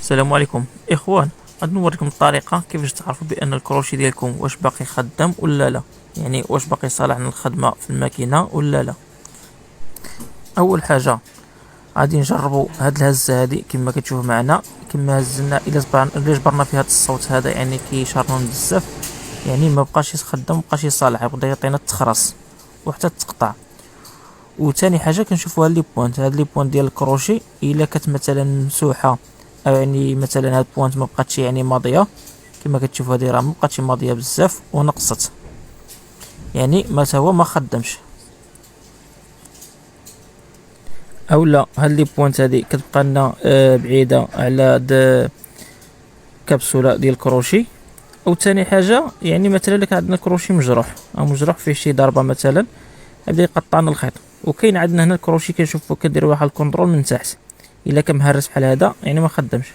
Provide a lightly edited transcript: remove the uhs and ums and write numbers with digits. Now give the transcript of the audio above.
السلام عليكم اخوان. غادي نوريكم الطريقه كيفاش تعرفوا بان الكروشي ديالكم واش باقي خدام ولا لا، يعني واش باقي صالح للخدمه في الماكينه ولا لا. اول حاجه غادي نجربوا هاد الهزه هادي كما كتشوفوا معنا، كما هزلنا الا جبرنا فيها هاد الصوت هذا يعني كيشرنون بزاف، يعني ما بقاش يخدم، ما بقاش يصالح، يبدا يعطينا التخرص وحتى تقطع. وثاني حاجه كنشوفوا هاد لي بوينت ديال الكروشي الا كانت مثلا ممسوحه، او يعني مثلا هاد بوينت ما بقاتش يعني ماضيه، كما كتشوفوا هادي راه ما بقاتش ماضيه بزاف ونقصت، يعني ما هو ما خدمش. اولا هاد لي بوينت هادي كتبقى لنا بعيده على هاد كبسوله ديال الكروشي. او ثاني حاجه يعني مثلا لك عندنا كروشي مجروح او مجروح فيه شي ضربه مثلا، يبدا يقطعنا الخيط. وكاين عندنا هنا الكروشي كنشوفو كدير واحد الكونترول من تحت، الا كان مهرس بحال هذا يعني ما خدمش.